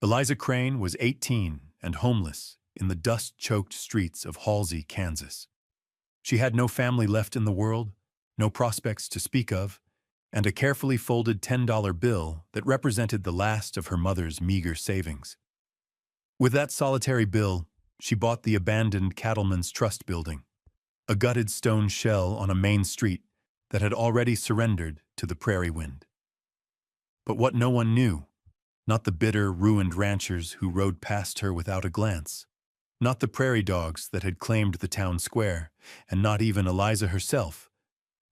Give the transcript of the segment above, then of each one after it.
Eliza Crane was 18 and homeless in the dust-choked streets of Halsey, Kansas. She had no family left in the world, no prospects to speak of, and a carefully folded $10 bill that represented the last of her mother's meager savings. With that solitary bill, she bought the abandoned Cattleman's Trust building, a gutted stone shell on a main street that had already surrendered to the prairie wind. But what no one knew, not the bitter, ruined ranchers who rode past her without a glance, not the prairie dogs that had claimed the town square, and not even Eliza herself,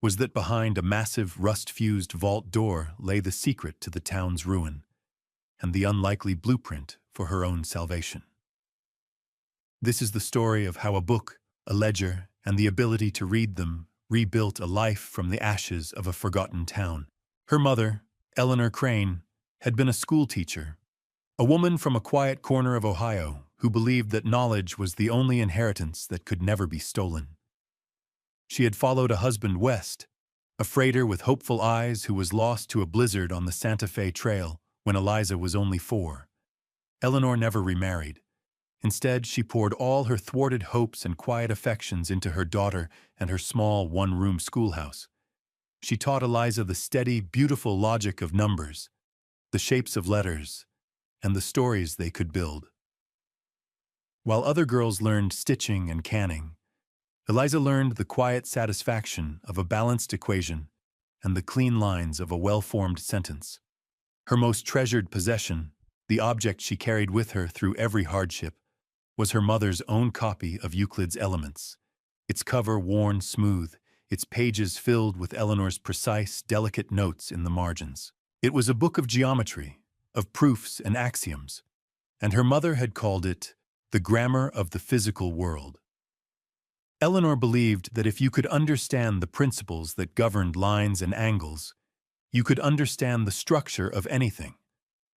was that behind a massive, rust-fused vault door lay the secret to the town's ruin, and the unlikely blueprint for her own salvation. This is the story of how a book, a ledger, and the ability to read them rebuilt a life from the ashes of a forgotten town. Her mother, Eleanor Crane, had been a schoolteacher, a woman from a quiet corner of Ohio who believed that knowledge was the only inheritance that could never be stolen. She had followed a husband west, a freighter with hopeful eyes who was lost to a blizzard on the Santa Fe Trail when Eliza was only 4. Eleanor never remarried. Instead, she poured all her thwarted hopes and quiet affections into her daughter and her small one-room schoolhouse. She taught Eliza the steady, beautiful logic of numbers, the shapes of letters, and the stories they could build. While other girls learned stitching and canning, Eliza learned the quiet satisfaction of a balanced equation and the clean lines of a well-formed sentence. Her most treasured possession, the object she carried with her through every hardship, was her mother's own copy of Euclid's Elements, its cover worn smooth, its pages filled with Eleanor's precise, delicate notes in the margins. It was a book of geometry, of proofs and axioms, and her mother had called it the grammar of the physical world. Eleanor believed that if you could understand the principles that governed lines and angles, you could understand the structure of anything,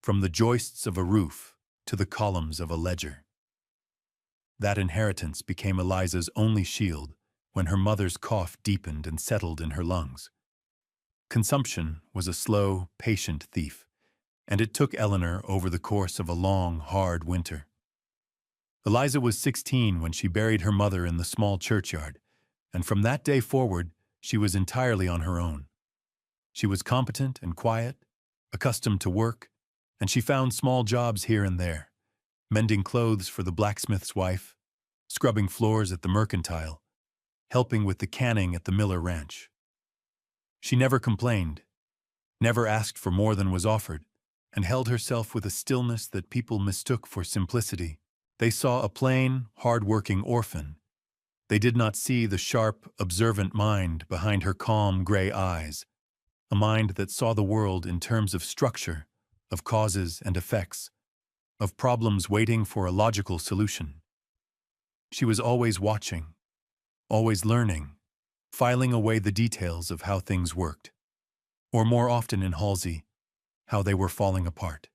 from the joists of a roof to the columns of a ledger. That inheritance became Eliza's only shield when her mother's cough deepened and settled in her lungs. Consumption was a slow, patient thief, and it took Eleanor over the course of a long, hard winter. Eliza was 16 when she buried her mother in the small churchyard, and from that day forward, she was entirely on her own. She was competent and quiet, accustomed to work, and she found small jobs here and there, mending clothes for the blacksmith's wife, scrubbing floors at the mercantile, helping with the canning at the Miller Ranch. She never complained, never asked for more than was offered, and held herself with a stillness that people mistook for simplicity. They saw a plain, hard-working orphan. They did not see the sharp, observant mind behind her calm, gray eyes, a mind that saw the world in terms of structure, of causes and effects, of problems waiting for a logical solution. She was always watching, always learning, filing away the details of how things worked, or more often in Halsey, how they were falling apart.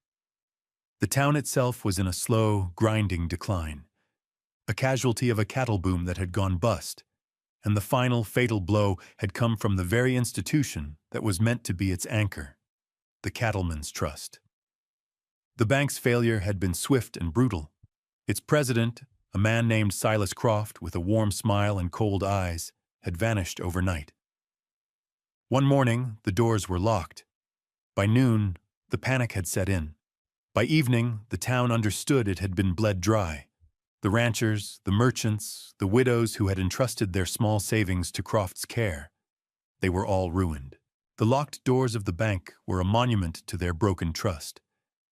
The town itself was in a slow, grinding decline, a casualty of a cattle boom that had gone bust, and the final fatal blow had come from the very institution that was meant to be its anchor, the Cattleman's Trust. The bank's failure had been swift and brutal. Its president, a man named Silas Croft with a warm smile and cold eyes, had vanished overnight. One morning, the doors were locked. By noon, the panic had set in. By evening, the town understood it had been bled dry. The ranchers, the merchants, the widows who had entrusted their small savings to Croft's care, they were all ruined. The locked doors of the bank were a monument to their broken trust,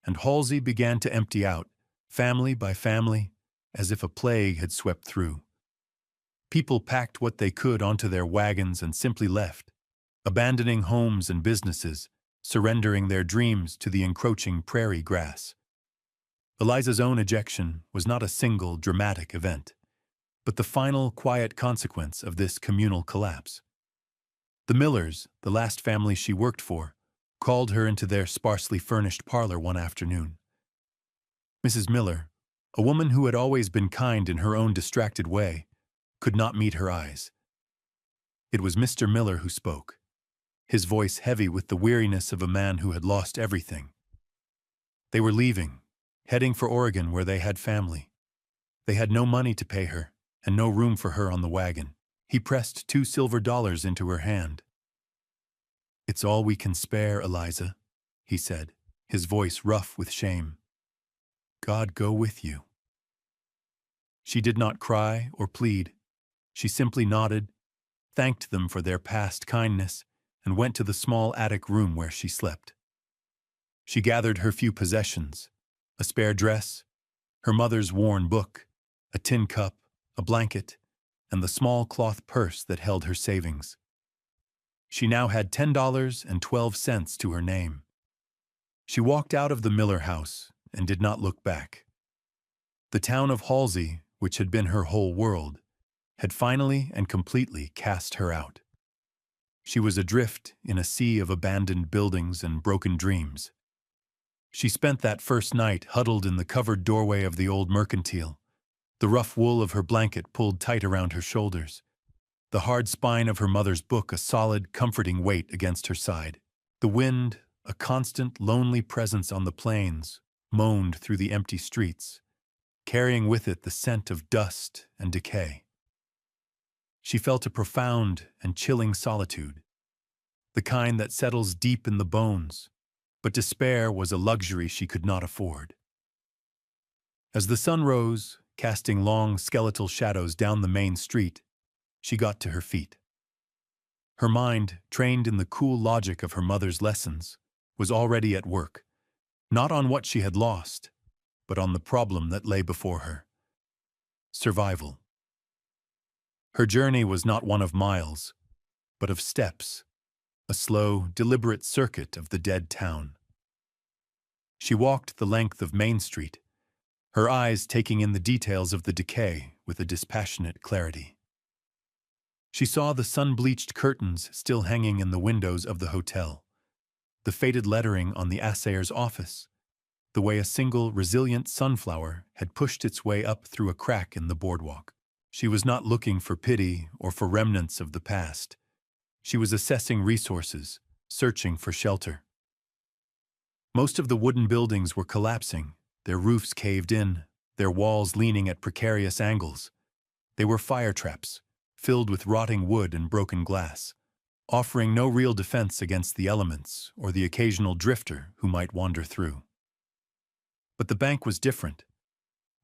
and Halsey began to empty out, family by family, as if a plague had swept through. People packed what they could onto their wagons and simply left, abandoning homes and businesses, surrendering their dreams to the encroaching prairie grass. Eliza's own ejection was not a single dramatic event, but the final quiet consequence of this communal collapse. The Millers, the last family she worked for, called her into their sparsely furnished parlor one afternoon. Mrs. Miller, a woman who had always been kind in her own distracted way, could not meet her eyes. It was Mr. Miller who spoke, his voice heavy with the weariness of a man who had lost everything. They were leaving, heading for Oregon where they had family. They had no money to pay her, and no room for her on the wagon. He pressed $2 silver into her hand. "It's all we can spare, Eliza," he said, his voice rough with shame. "God go with you." She did not cry or plead. She simply nodded, thanked them for their past kindness, and went to the small attic room where she slept. She gathered her few possessions: a spare dress, her mother's worn book, a tin cup, a blanket, and the small cloth purse that held her savings. She now had $10.12 to her name. She walked out of the Miller house and did not look back. The town of Halsey, which had been her whole world, had finally and completely cast her out. She was adrift in a sea of abandoned buildings and broken dreams. She spent that first night huddled in the covered doorway of the old mercantile, the rough wool of her blanket pulled tight around her shoulders, the hard spine of her mother's book a solid, comforting weight against her side. The wind, a constant, lonely presence on the plains, moaned through the empty streets, carrying with it the scent of dust and decay. She felt a profound and chilling solitude, the kind that settles deep in the bones, but despair was a luxury she could not afford. As the sun rose, casting long skeletal shadows down the main street, she got to her feet. Her mind, trained in the cool logic of her mother's lessons, was already at work, not on what she had lost, but on the problem that lay before her: survival. Her journey was not one of miles, but of steps, a slow, deliberate circuit of the dead town. She walked the length of Main Street, her eyes taking in the details of the decay with a dispassionate clarity. She saw the sun-bleached curtains still hanging in the windows of the hotel, the faded lettering on the assayer's office, the way a single, resilient sunflower had pushed its way up through a crack in the boardwalk. She was not looking for pity or for remnants of the past. She was assessing resources, searching for shelter. Most of the wooden buildings were collapsing, their roofs caved in, their walls leaning at precarious angles. They were fire traps, filled with rotting wood and broken glass, offering no real defense against the elements or the occasional drifter who might wander through. But the bank was different.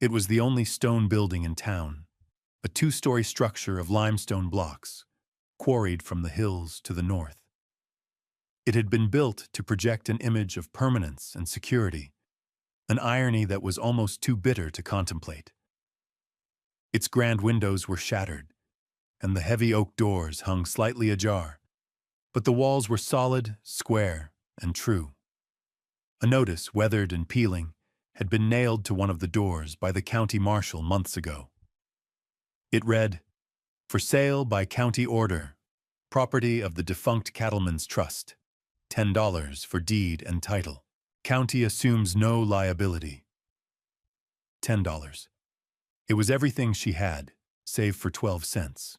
It was the only stone building in town, a two-story structure of limestone blocks, quarried from the hills to the north. It had been built to project an image of permanence and security, an irony that was almost too bitter to contemplate. Its grand windows were shattered, and the heavy oak doors hung slightly ajar, but the walls were solid, square, and true. A notice, weathered and peeling, had been nailed to one of the doors by the county marshal months ago. It read, "For sale by county order, property of the defunct Cattlemen's Trust, $10 for deed and title. County assumes no liability." $10. It was everything she had, save for 12 cents.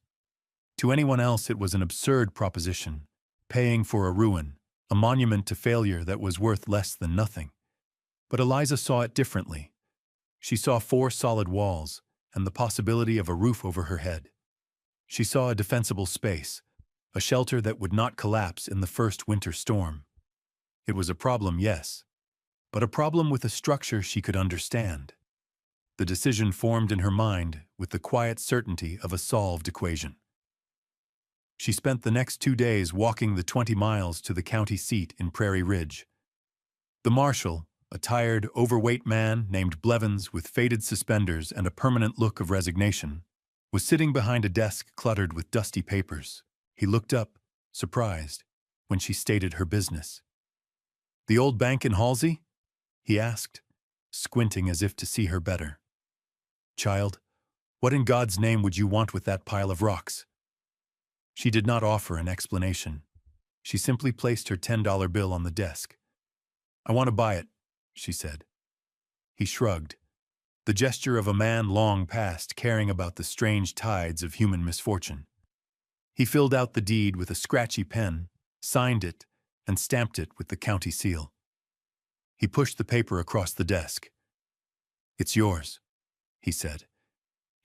To anyone else it was an absurd proposition, paying for a ruin, a monument to failure that was worth less than nothing. But Eliza saw it differently. She saw 4 solid walls and the possibility of a roof over her head. She saw a defensible space, a shelter that would not collapse in the first winter storm. It was a problem, yes, but a problem with a structure she could understand. The decision formed in her mind with the quiet certainty of a solved equation. She spent the next 2 days walking the 20 miles to the county seat in Prairie Ridge. The marshal, a tired, overweight man named Blevins with faded suspenders and a permanent look of resignation, was sitting behind a desk cluttered with dusty papers. He looked up, surprised, when she stated her business. "The old bank in Halsey?" he asked, squinting as if to see her better. "Child, what in God's name would you want with that pile of rocks?" She did not offer an explanation. She simply placed her $10 bill on the desk. "I want to buy it," she said. He shrugged, the gesture of a man long past caring about the strange tides of human misfortune. He filled out the deed with a scratchy pen, signed it, and stamped it with the county seal. He pushed the paper across the desk. "It's yours," he said.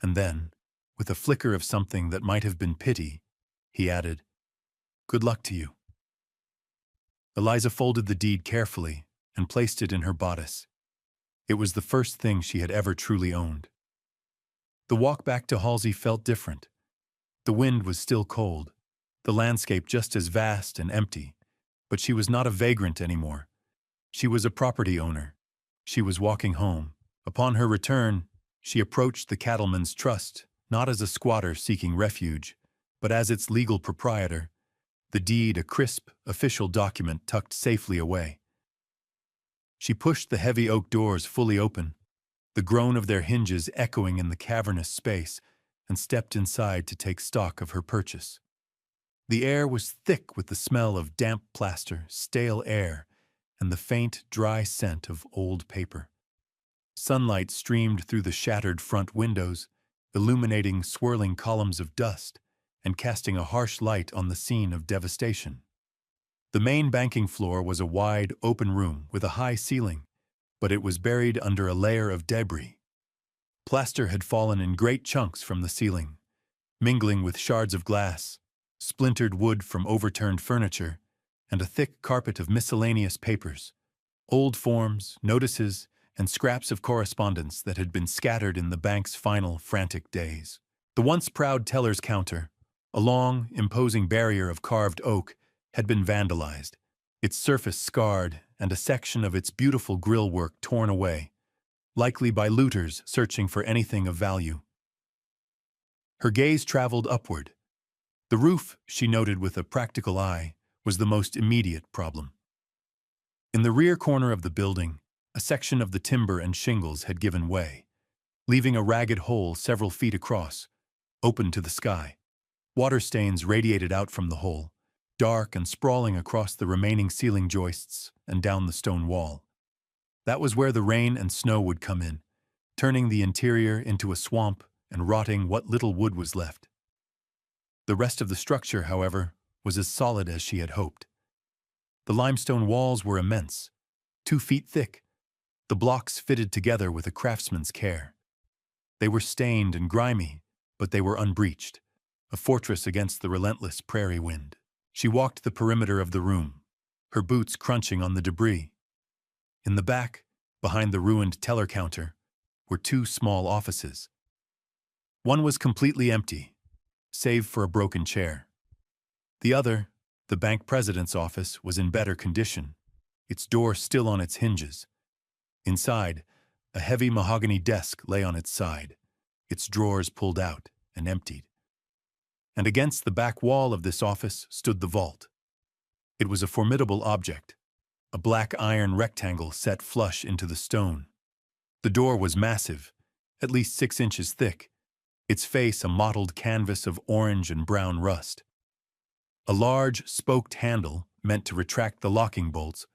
And then, with a flicker of something that might have been pity, he added, "Good luck to you." Eliza folded the deed carefully and placed it in her bodice. It was the first thing she had ever truly owned. The walk back to Halsey felt different. The wind was still cold, the landscape just as vast and empty, but she was not a vagrant anymore. She was a property owner. She was walking home. Upon her return, she approached the Cattleman's Trust, not as a squatter seeking refuge, but as its legal proprietor, the deed a crisp, official document tucked safely away. She pushed the heavy oak doors fully open, the groan of their hinges echoing in the cavernous space, and stepped inside to take stock of her purchase. The air was thick with the smell of damp plaster, stale air, and the faint, dry scent of old paper. Sunlight streamed through the shattered front windows, illuminating swirling columns of dust and casting a harsh light on the scene of devastation. The main banking floor was a wide, open room with a high ceiling, but it was buried under a layer of debris. Plaster had fallen in great chunks from the ceiling, mingling with shards of glass, splintered wood from overturned furniture, and a thick carpet of miscellaneous papers, old forms, notices, and scraps of correspondence that had been scattered in the bank's final, frantic days. The once proud teller's counter, a long, imposing barrier of carved oak, had been vandalized, its surface scarred and a section of its beautiful grille work torn away, likely by looters searching for anything of value. Her gaze traveled upward. The roof, she noted with a practical eye, was the most immediate problem. In the rear corner of the building, a section of the timber and shingles had given way, leaving a ragged hole several feet across, open to the sky. Water stains radiated out from the hole, dark and sprawling across the remaining ceiling joists and down the stone wall. That was where the rain and snow would come in, turning the interior into a swamp and rotting what little wood was left. The rest of the structure, however, was as solid as she had hoped. The limestone walls were immense, 2 feet thick, the blocks fitted together with a craftsman's care. They were stained and grimy, but they were unbreached, a fortress against the relentless prairie wind. She walked the perimeter of the room, her boots crunching on the debris. In the back, behind the ruined teller counter, were 2 small offices. One was completely empty, save for a broken chair. The other, the bank president's office, was in better condition, its door still on its hinges. Inside, a heavy mahogany desk lay on its side, its drawers pulled out and emptied. And against the back wall of this office stood the vault. It was a formidable object, a black iron rectangle set flush into the stone. The door was massive, at least 6 inches thick, its face a mottled canvas of orange and brown rust. A large, spoked handle, meant to retract the locking bolts,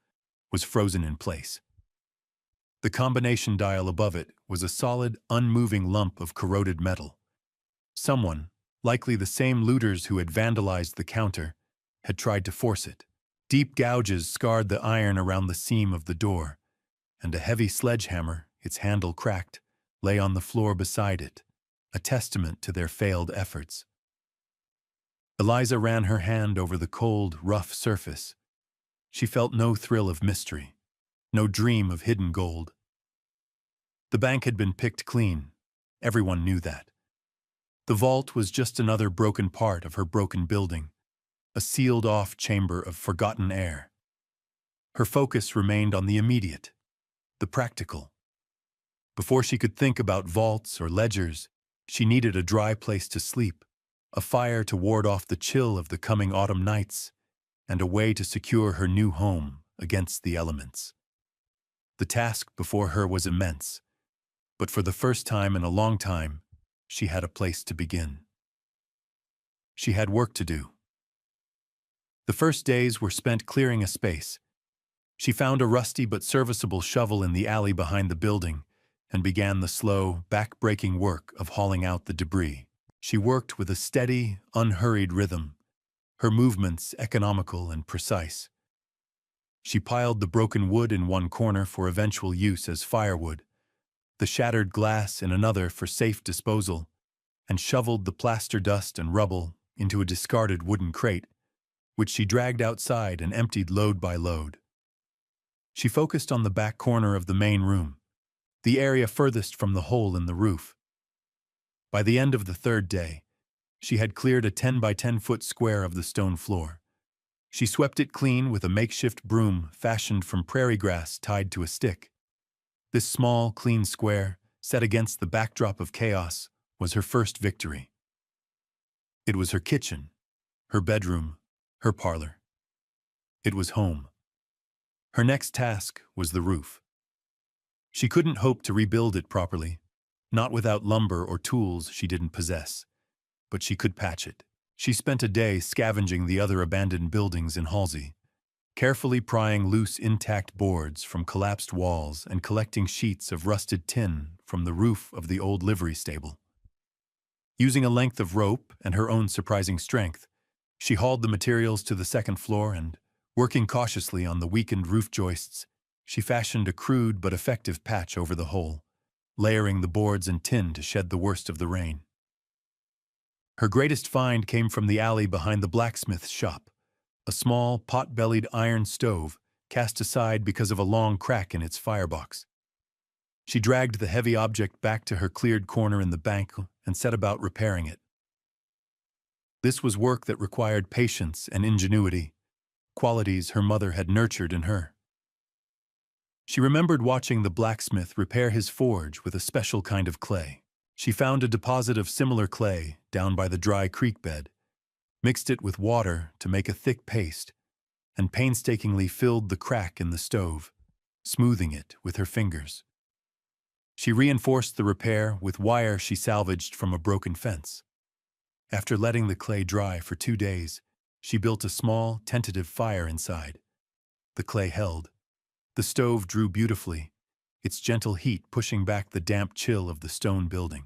was frozen in place. The combination dial above it was a solid, unmoving lump of corroded metal. Someone, likely the same looters who had vandalized the counter, had tried to force it. Deep gouges scarred the iron around the seam of the door, and a heavy sledgehammer, its handle cracked, lay on the floor beside it, a testament to their failed efforts. Eliza ran her hand over the cold, rough surface. She felt no thrill of mystery, no dream of hidden gold. The bank had been picked clean. Everyone knew that. The vault was just another broken part of her broken building, a sealed-off chamber of forgotten air. Her focus remained on the immediate, the practical. Before she could think about vaults or ledgers, she needed a dry place to sleep, a fire to ward off the chill of the coming autumn nights, and a way to secure her new home against the elements. The task before her was immense, but for the first time in a long time, she had a place to begin. She had work to do. The first days were spent clearing a space. She found a rusty but serviceable shovel in the alley behind the building and began the slow, back-breaking work of hauling out the debris. She worked with a steady, unhurried rhythm, her movements economical and precise. She piled the broken wood in one corner for eventual use as firewood, the shattered glass in another for safe disposal, and shoveled the plaster dust and rubble into a discarded wooden crate, which she dragged outside and emptied load by load. She focused on the back corner of the main room, the area furthest from the hole in the roof. By the end of the third day, she had cleared a 10 by 10-foot square of the stone floor. She swept it clean with a makeshift broom fashioned from prairie grass tied to a stick. This small, clean square, set against the backdrop of chaos, was her first victory. It was her kitchen, her bedroom, her parlor. It was home. Her next task was the roof. She couldn't hope to rebuild it properly, not without lumber or tools she didn't possess, but she could patch it. She spent a day scavenging the other abandoned buildings in Halsey, carefully prying loose intact boards from collapsed walls and collecting sheets of rusted tin from the roof of the old livery stable. Using a length of rope and her own surprising strength, she hauled the materials to the second floor and, working cautiously on the weakened roof joists, she fashioned a crude but effective patch over the hole, layering the boards and tin to shed the worst of the rain. Her greatest find came from the alley behind the blacksmith's shop, a small, pot-bellied iron stove cast aside because of a long crack in its firebox. She dragged the heavy object back to her cleared corner in the bank and set about repairing it. This was work that required patience and ingenuity, qualities her mother had nurtured in her. She remembered watching the blacksmith repair his forge with a special kind of clay. She found a deposit of similar clay down by the dry creek bed, mixed it with water to make a thick paste, and painstakingly filled the crack in the stove, smoothing it with her fingers. She reinforced the repair with wire she salvaged from a broken fence. After letting the clay dry for 2 days, she built a small, tentative fire inside. The clay held. The stove drew beautifully, its gentle heat pushing back the damp chill of the stone building.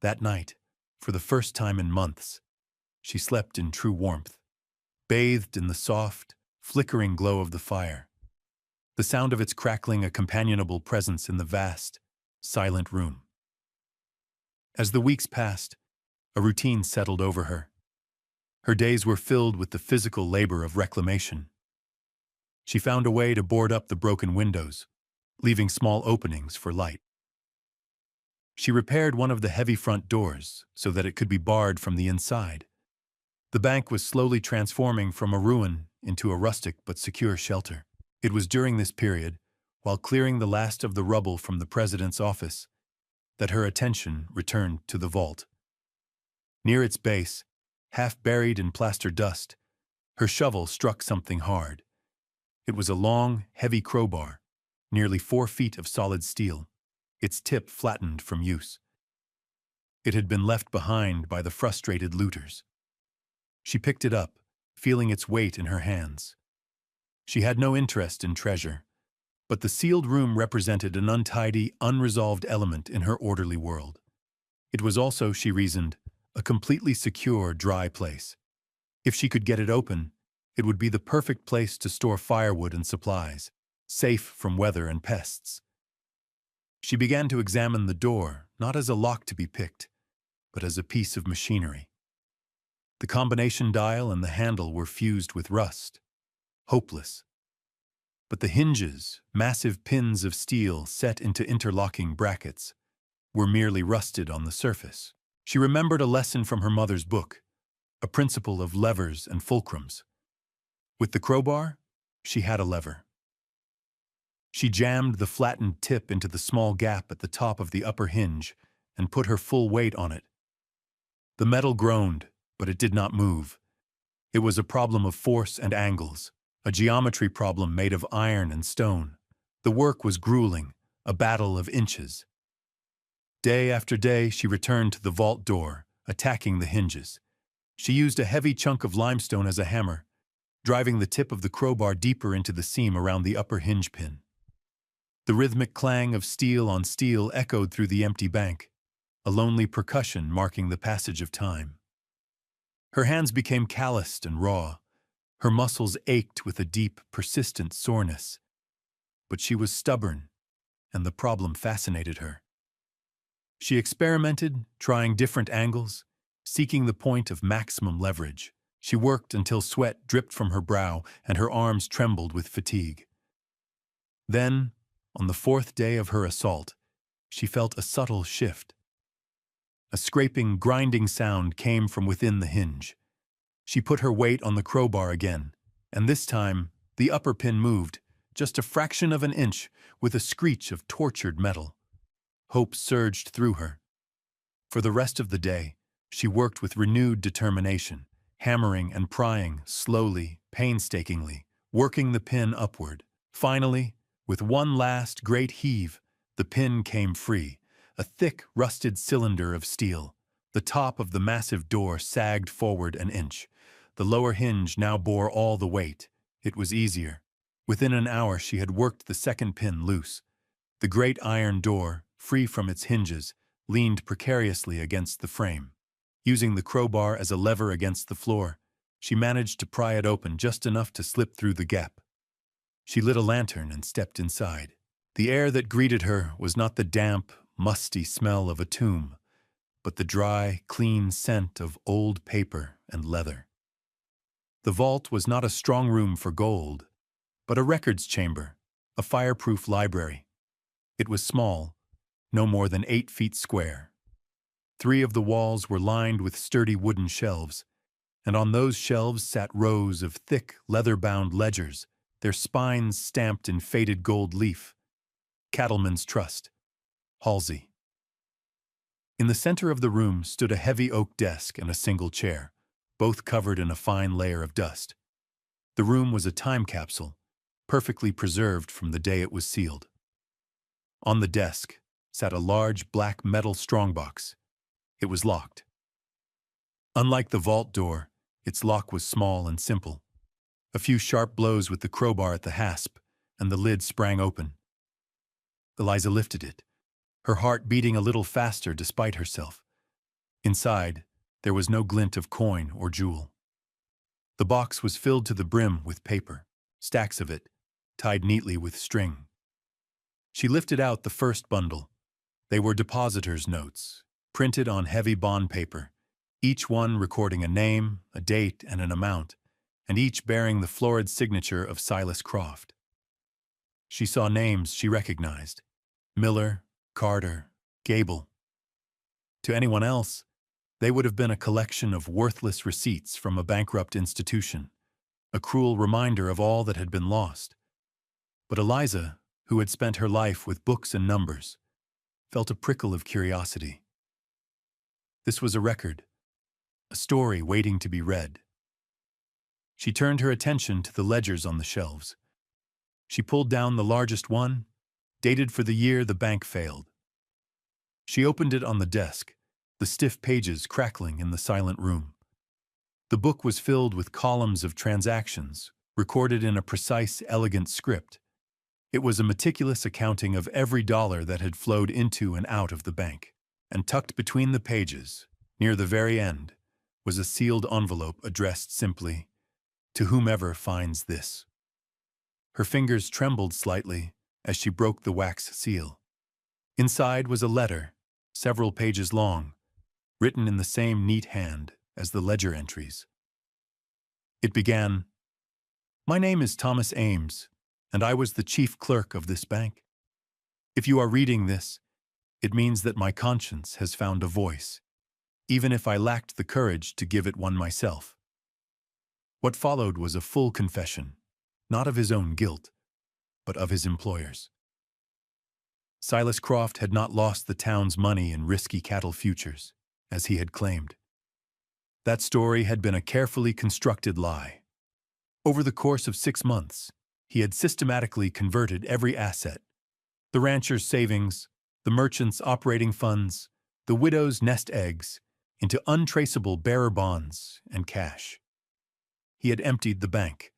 That night, for the first time in months, she slept in true warmth, bathed in the soft, flickering glow of the fire, the sound of its crackling a companionable presence in the vast, silent room. As the weeks passed, a routine settled over her. Her days were filled with the physical labor of reclamation. She found a way to board up the broken windows, leaving small openings for light. She repaired one of the heavy front doors so that it could be barred from the inside. The bank was slowly transforming from a ruin into a rustic but secure shelter. It was during this period, while clearing the last of the rubble from the president's office, that her attention returned to the vault. Near its base, half buried in plaster dust, her shovel struck something hard. It was a long, heavy crowbar, nearly 4 feet of solid steel, its tip flattened from use. It had been left behind by the frustrated looters. She picked it up, feeling its weight in her hands. She had no interest in treasure, but the sealed room represented an untidy, unresolved element in her orderly world. It was also, she reasoned, a completely secure, dry place. If she could get it open, it would be the perfect place to store firewood and supplies, safe from weather and pests. She began to examine the door, not as a lock to be picked, but as a piece of machinery. The combination dial and the handle were fused with rust, hopeless. But the hinges, massive pins of steel set into interlocking brackets, were merely rusted on the surface. She remembered a lesson from her mother's book, a principle of levers and fulcrums. With the crowbar, she had a lever. She jammed the flattened tip into the small gap at the top of the upper hinge and put her full weight on it. The metal groaned, but it did not move. It was a problem of force and angles, a geometry problem made of iron and stone. The work was grueling, a battle of inches. Day after day, she returned to the vault door, attacking the hinges. She used a heavy chunk of limestone as a hammer, driving the tip of the crowbar deeper into the seam around the upper hinge pin. The rhythmic clang of steel on steel echoed through the empty bank, a lonely percussion marking the passage of time. Her hands became calloused and raw. Her muscles ached with a deep, persistent soreness. But she was stubborn, and the problem fascinated her. She experimented, trying different angles, seeking the point of maximum leverage. She worked until sweat dripped from her brow and her arms trembled with fatigue. Then, on the fourth day of her assault, she felt a subtle shift. A scraping, grinding sound came from within the hinge. She put her weight on the crowbar again, and this time, the upper pin moved, just a fraction of an inch, with a screech of tortured metal. Hope surged through her. For the rest of the day, she worked with renewed determination, hammering and prying, slowly, painstakingly, working the pin upward. Finally, with one last great heave, the pin came free, a thick, rusted cylinder of steel. The top of the massive door sagged forward an inch. The lower hinge now bore all the weight. It was easier. Within an hour she had worked the second pin loose. The great iron door, free from its hinges, leaned precariously against the frame. Using the crowbar as a lever against the floor, she managed to pry it open just enough to slip through the gap. She lit a lantern and stepped inside. The air that greeted her was not the damp, musty smell of a tomb, but the dry, clean scent of old paper and leather. The vault was not a strong room for gold, but a records chamber, a fireproof library. It was small, no more than 8 feet square. 3 of the walls were lined with sturdy wooden shelves, and on those shelves sat rows of thick, leather-bound ledgers, their spines stamped in faded gold leaf. Cattleman's Trust, Halsey. In the center of the room stood a heavy oak desk and a single chair, both covered in a fine layer of dust. The room was a time capsule, perfectly preserved from the day it was sealed. On the desk sat a large black metal strongbox. It was locked. Unlike the vault door, its lock was small and simple. A few sharp blows with the crowbar at the hasp, and the lid sprang open. Eliza lifted it, her heart beating a little faster despite herself. Inside, there was no glint of coin or jewel. The box was filled to the brim with paper, stacks of it, tied neatly with string. She lifted out the first bundle. They were depositors' notes, printed on heavy bond paper, each one recording a name, a date, and an amount, and each bearing the florid signature of Silas Croft. She saw names she recognized: Miller, Carter, Gable. To anyone else, they would have been a collection of worthless receipts from a bankrupt institution, a cruel reminder of all that had been lost. But Eliza, who had spent her life with books and numbers, felt a prickle of curiosity. This was a record, a story waiting to be read. She turned her attention to the ledgers on the shelves. She pulled down the largest one, dated for the year the bank failed. She opened it on the desk, the stiff pages crackling in the silent room. The book was filled with columns of transactions, recorded in a precise, elegant script. It was a meticulous accounting of every dollar that had flowed into and out of the bank. And tucked between the pages, near the very end, was a sealed envelope addressed simply, "To whomever finds this." Her fingers trembled slightly as she broke the wax seal. Inside was a letter, several pages long, written in the same neat hand as the ledger entries. It began, "My name is Thomas Ames, and I was the chief clerk of this bank. If you are reading this, it means that my conscience has found a voice, even if I lacked the courage to give it one myself." What followed was a full confession, not of his own guilt, but of his employer's. Silas Croft had not lost the town's money in risky cattle futures, as he had claimed. That story had been a carefully constructed lie. Over the course of 6 months, he had systematically converted every asset: the rancher's savings, the merchant's operating funds, the widow's nest eggs, into untraceable bearer bonds and cash. He had emptied the bank,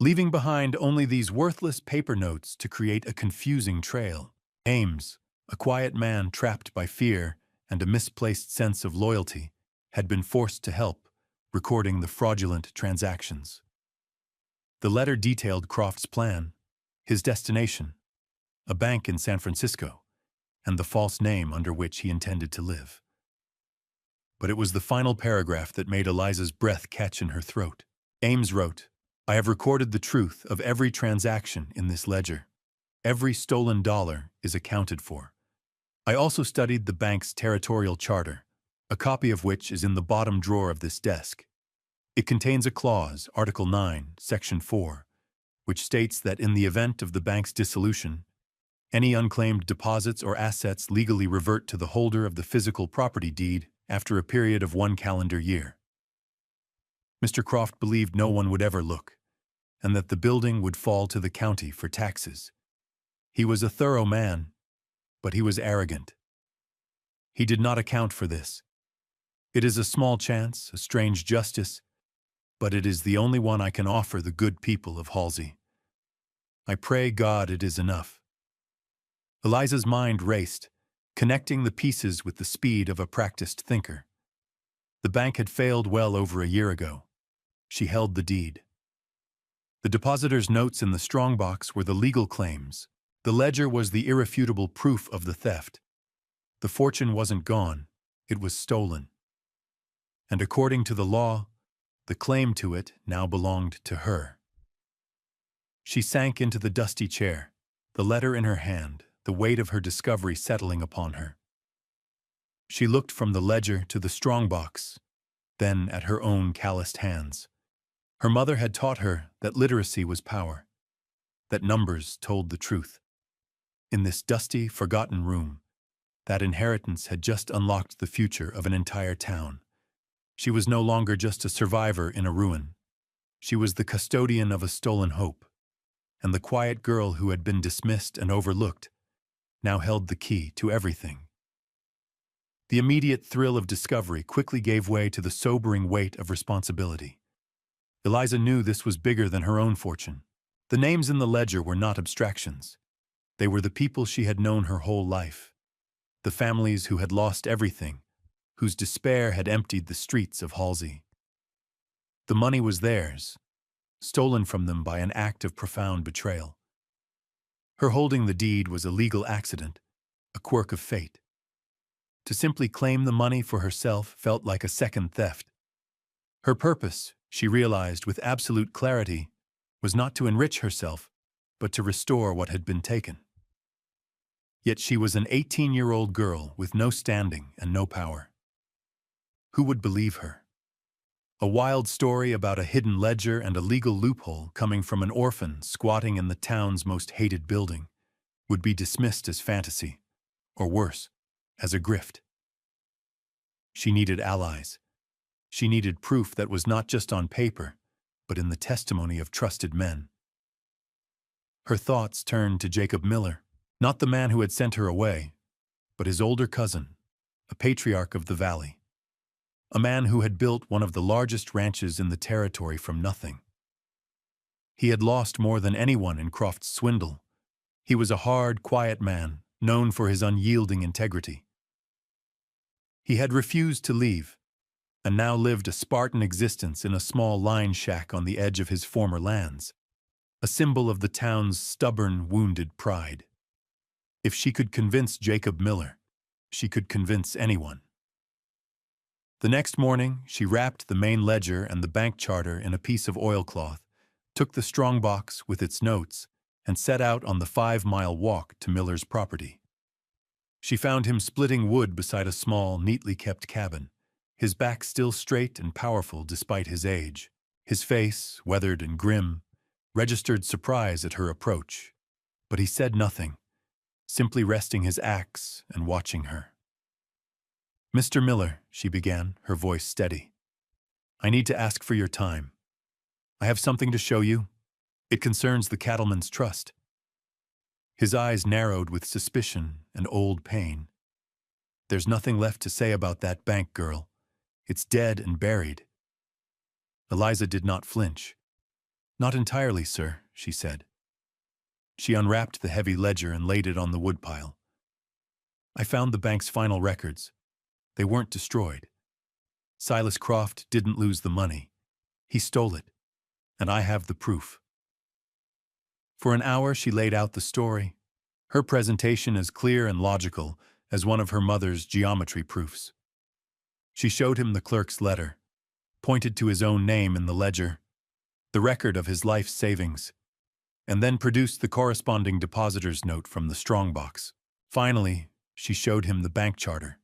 leaving behind only these worthless paper notes to create a confusing trail. Ames, a quiet man trapped by fear and a misplaced sense of loyalty, had been forced to help, recording the fraudulent transactions. The letter detailed Croft's plan, his destination, a bank in San Francisco, and the false name under which he intended to live. But it was the final paragraph that made Eliza's breath catch in her throat. Ames wrote, "I have recorded the truth of every transaction in this ledger. Every stolen dollar is accounted for. I also studied the bank's territorial charter, a copy of which is in the bottom drawer of this desk. It contains a clause, Article 9, Section 4, which states that in the event of the bank's dissolution, any unclaimed deposits or assets legally revert to the holder of the physical property deed after a period of 1 calendar year." Mr. Croft believed no one would ever look, and that the building would fall to the county for taxes. He was a thorough man, but he was arrogant. He did not account for this. It is a small chance, a strange justice, but it is the only one I can offer the good people of Halsey. I pray God it is enough. Eliza's mind raced, connecting the pieces with the speed of a practiced thinker. The bank had failed well over a year ago. She held the deed. The depositor's notes in the strongbox were the legal claims. The ledger was the irrefutable proof of the theft. The fortune wasn't gone, it was stolen. And according to the law, the claim to it now belonged to her. She sank into the dusty chair, the letter in her hand, the weight of her discovery settling upon her. She looked from the ledger to the strongbox, then at her own calloused hands. Her mother had taught her that literacy was power, that numbers told the truth. In this dusty, forgotten room, that inheritance had just unlocked the future of an entire town. She was no longer just a survivor in a ruin. She was the custodian of a stolen hope, and the quiet girl who had been dismissed and overlooked now held the key to everything. The immediate thrill of discovery quickly gave way to the sobering weight of responsibility. Eliza knew this was bigger than her own fortune. The names in the ledger were not abstractions. They were the people she had known her whole life, the families who had lost everything, whose despair had emptied the streets of Halsey. The money was theirs, stolen from them by an act of profound betrayal. Her holding the deed was a legal accident, a quirk of fate. To simply claim the money for herself felt like a second theft. Her purpose, she realized with absolute clarity, was not to enrich herself, but to restore what had been taken. Yet she was an 18-year-old girl with no standing and no power. Who would believe her? A wild story about a hidden ledger and a legal loophole coming from an orphan squatting in the town's most hated building would be dismissed as fantasy, or worse, as a grift. She needed allies. She needed proof that was not just on paper, but in the testimony of trusted men. Her thoughts turned to Jacob Miller, not the man who had sent her away, but his older cousin, a patriarch of the valley. A man who had built one of the largest ranches in the territory from nothing. He had lost more than anyone in Croft's swindle. He was a hard, quiet man, known for his unyielding integrity. He had refused to leave, and now lived a Spartan existence in a small line shack on the edge of his former lands, a symbol of the town's stubborn, wounded pride. If she could convince Jacob Miller, she could convince anyone. The next morning, she wrapped the main ledger and the bank charter in a piece of oilcloth, took the strongbox with its notes, and set out on the 5-mile walk to Miller's property. She found him splitting wood beside a small, neatly kept cabin, his back still straight and powerful despite his age. His face, weathered and grim, registered surprise at her approach, but he said nothing, simply resting his axe and watching her. "Mr. Miller," she began, her voice steady, "I need to ask for your time. I have something to show you. It concerns the cattleman's trust." His eyes narrowed with suspicion and old pain. "There's nothing left to say about that bank, girl. It's dead and buried." Eliza did not flinch. "Not entirely, sir," she said. She unwrapped the heavy ledger and laid it on the woodpile. "I found the bank's final records. They weren't destroyed. Silas Croft didn't lose the money. He stole it, and I have the proof." For an hour she laid out the story, her presentation as clear and logical as one of her mother's geometry proofs. She showed him the clerk's letter, pointed to his own name in the ledger, the record of his life's savings, and then produced the corresponding depositor's note from the strongbox. Finally, she showed him the bank charter,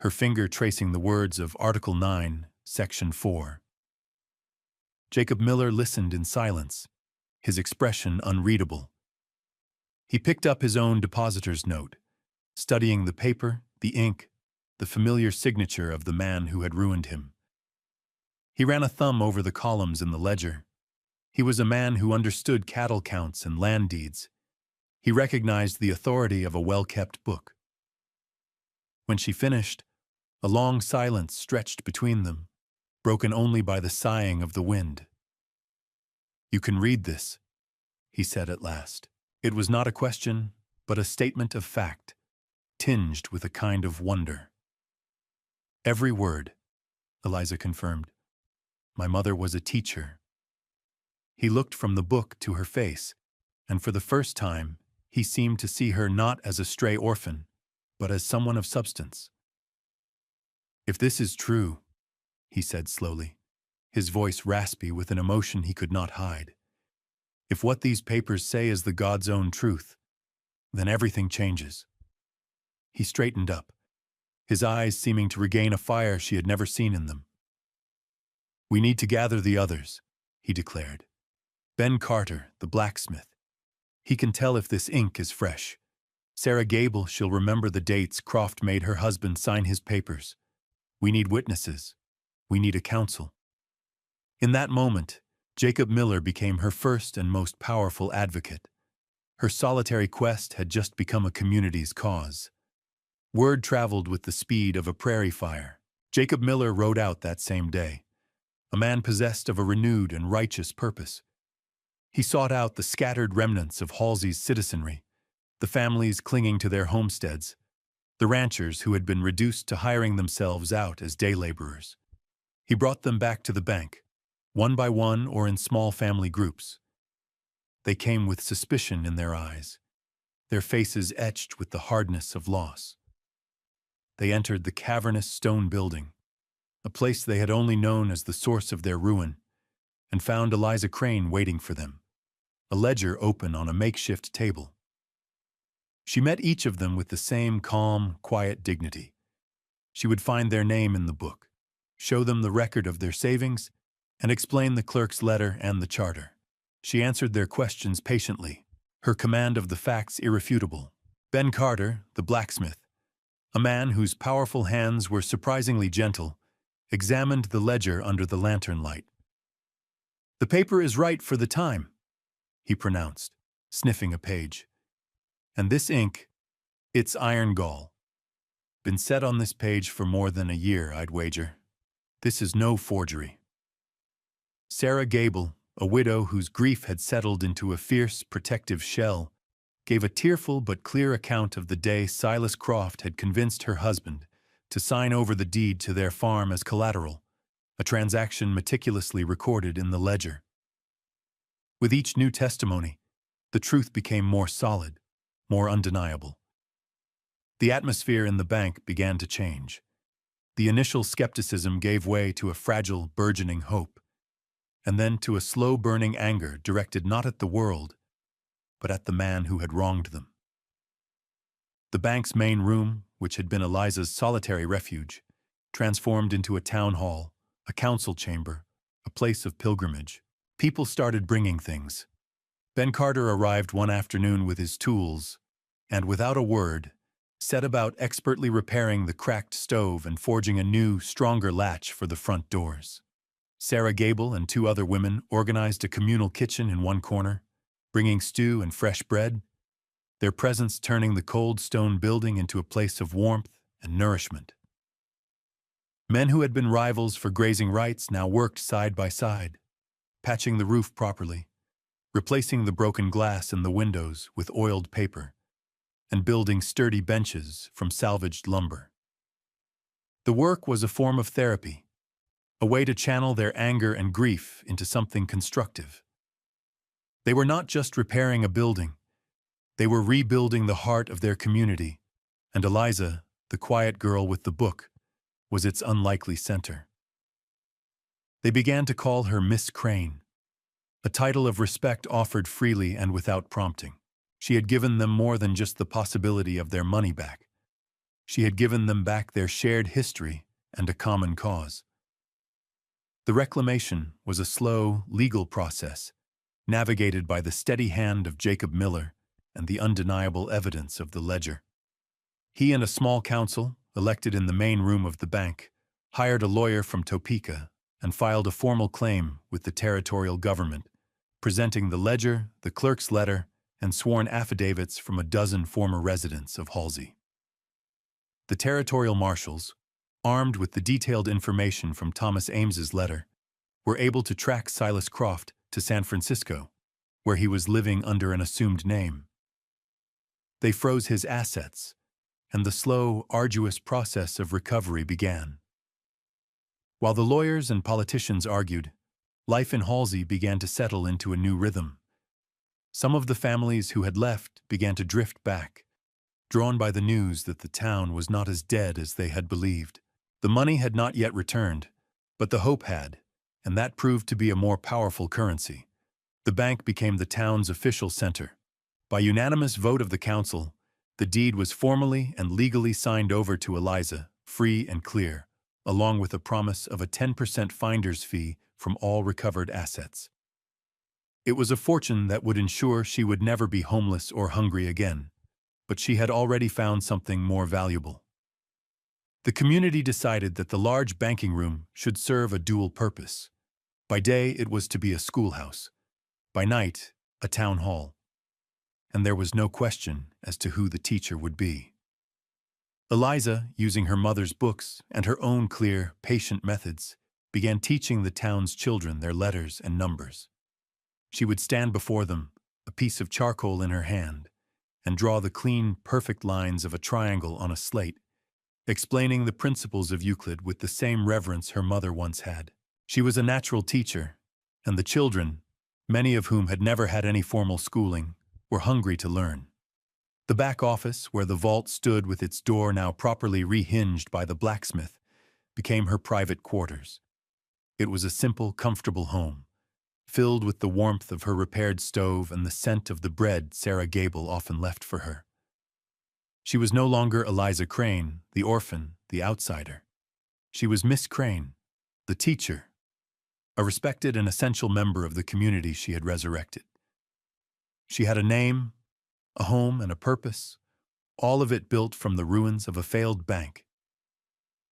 her finger tracing the words of Article 9, Section 4. Jacob Miller listened in silence, his expression unreadable. He picked up his own depositor's note, studying the paper, the ink, the familiar signature of the man who had ruined him. He ran a thumb over the columns in the ledger. He was a man who understood cattle counts and land deeds. He recognized the authority of a well-kept book. When she finished, a long silence stretched between them, broken only by the sighing of the wind. "You can read this," he said at last. It was not a question, but a statement of fact, tinged with a kind of wonder. "Every word," Eliza confirmed. "My mother was a teacher." He looked from the book to her face, and for the first time, he seemed to see her not as a stray orphan, but as someone of substance. "If this is true," he said slowly, his voice raspy with an emotion he could not hide, "if what these papers say is the God's own truth, then everything changes." He straightened up, his eyes seeming to regain a fire she had never seen in them. "We need to gather the others," he declared. "Ben Carter, the blacksmith. He can tell if this ink is fresh. Sarah Gable, she'll remember the dates Croft made her husband sign his papers. We need witnesses. We need a council." In that moment, Jacob Miller became her first and most powerful advocate. Her solitary quest had just become a community's cause. Word traveled with the speed of a prairie fire. Jacob Miller rode out that same day, a man possessed of a renewed and righteous purpose. He sought out the scattered remnants of Halsey's citizenry, the families clinging to their homesteads, the ranchers who had been reduced to hiring themselves out as day laborers. He brought them back to the bank, one by one or in small family groups. They came with suspicion in their eyes, their faces etched with the hardness of loss. They entered the cavernous stone building, a place they had only known as the source of their ruin, and found Eliza Crane waiting for them, a ledger open on a makeshift table. She met each of them with the same calm, quiet dignity. She would find their name in the book, show them the record of their savings, and explain the clerk's letter and the charter. She answered their questions patiently, her command of the facts irrefutable. Ben Carter, the blacksmith, a man whose powerful hands were surprisingly gentle, examined the ledger under the lantern light. "The paper is right for the time," he pronounced, sniffing a page. "And this ink, it's iron gall. Been set on this page for more than a year, I'd wager. This is no forgery." Sarah Gable, a widow whose grief had settled into a fierce, protective shell, gave a tearful but clear account of the day Silas Croft had convinced her husband to sign over the deed to their farm as collateral, a transaction meticulously recorded in the ledger. With each new testimony, the truth became more solid, more undeniable. The atmosphere in the bank began to change. The initial skepticism gave way to a fragile, burgeoning hope, and then to a slow-burning anger directed not at the world, but at the man who had wronged them. The bank's main room, which had been Eliza's solitary refuge, transformed into a town hall, a council chamber, a place of pilgrimage. People started bringing things. Ben Carter arrived one afternoon with his tools, and without a word, set about expertly repairing the cracked stove and forging a new, stronger latch for the front doors. Sarah Gable and two other women organized a communal kitchen in one corner, bringing stew and fresh bread, their presence turning the cold stone building into a place of warmth and nourishment. Men who had been rivals for grazing rights now worked side by side, patching the roof properly, replacing the broken glass in the windows with oiled paper, and building sturdy benches from salvaged lumber. The work was a form of therapy, a way to channel their anger and grief into something constructive. They were not just repairing a building, They were rebuilding the heart of their community, and Eliza, the quiet girl with the book, was its unlikely center. They began to call her Miss Crane, a title of respect offered freely and without prompting. She had given them more than just the possibility of their money back. She had given them back their shared history and a common cause. The reclamation was a slow, legal process, navigated by the steady hand of Jacob Miller and the undeniable evidence of the ledger. He and a small council, elected in the main room of the bank, hired a lawyer from Topeka and filed a formal claim with the territorial government, presenting the ledger, the clerk's letter, and sworn affidavits from a dozen former residents of Halsey. The territorial marshals, armed with the detailed information from Thomas Ames's letter, were able to track Silas Croft to San Francisco, where he was living under an assumed name. They froze his assets, and the slow, arduous process of recovery began. While the lawyers and politicians argued, life in Halsey began to settle into a new rhythm. Some of the families who had left began to drift back, drawn by the news that the town was not as dead as they had believed. The money had not yet returned, but the hope had, and that proved to be a more powerful currency. The bank became the town's official center. By unanimous vote of the council, the deed was formally and legally signed over to Eliza, free and clear, along with a promise of a 10% finder's fee from all recovered assets. It was a fortune that would ensure she would never be homeless or hungry again, but she had already found something more valuable. The community decided that the large banking room should serve a dual purpose. By day, it was to be a schoolhouse. By night, a town hall. And there was no question as to who the teacher would be. Eliza, using her mother's books and her own clear, patient methods, began teaching the town's children their letters and numbers. She would stand before them, a piece of charcoal in her hand, and draw the clean, perfect lines of a triangle on a slate, explaining the principles of Euclid with the same reverence her mother once had. She was a natural teacher, and the children, many of whom had never had any formal schooling, were hungry to learn. The back office, where the vault stood with its door now properly rehinged by the blacksmith, became her private quarters. It was a simple, comfortable home, filled with the warmth of her repaired stove and the scent of the bread Sarah Gable often left for her. She was no longer Eliza Crane, the orphan, the outsider. She was Miss Crane, the teacher, a respected and essential member of the community she had resurrected. She had a name, a home, and a purpose, all of it built from the ruins of a failed bank.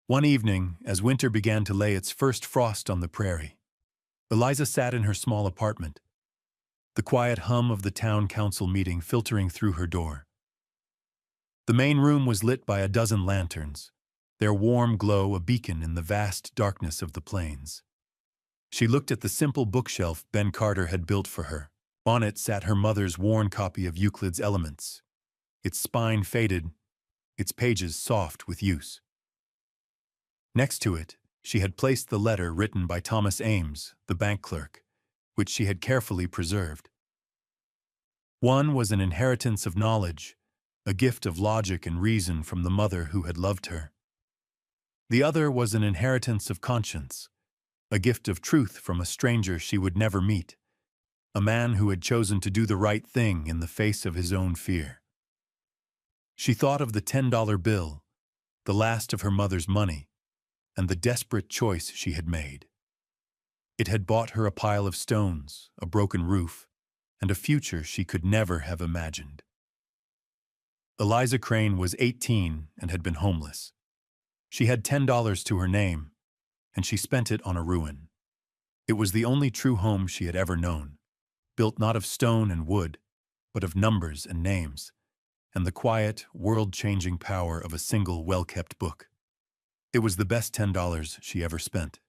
One evening, as winter began to lay its first frost on the prairie, Eliza sat in her small apartment, the quiet hum of the town council meeting filtering through her door. The main room was lit by a dozen lanterns, their warm glow a beacon in the vast darkness of the plains. She looked at the simple bookshelf Ben Carter had built for her. On it sat her mother's worn copy of Euclid's Elements, its spine faded, its pages soft with use. Next to it, she had placed the letter written by Thomas Ames, the bank clerk, which she had carefully preserved. One was an inheritance of knowledge, a gift of logic and reason from the mother who had loved her. The other was an inheritance of conscience, a gift of truth from a stranger she would never meet, a man who had chosen to do the right thing in the face of his own fear. She thought of the $10 bill, the last of her mother's money, and the desperate choice she had made. It had bought her a pile of stones, a broken roof, and a future she could never have imagined. Eliza Crane was 18 and had been homeless. She had $10 to her name, and she spent it on a ruin. It was the only true home she had ever known, built not of stone and wood, but of numbers and names, and the quiet, world-changing power of a single well-kept book. It was the best $10 she ever spent.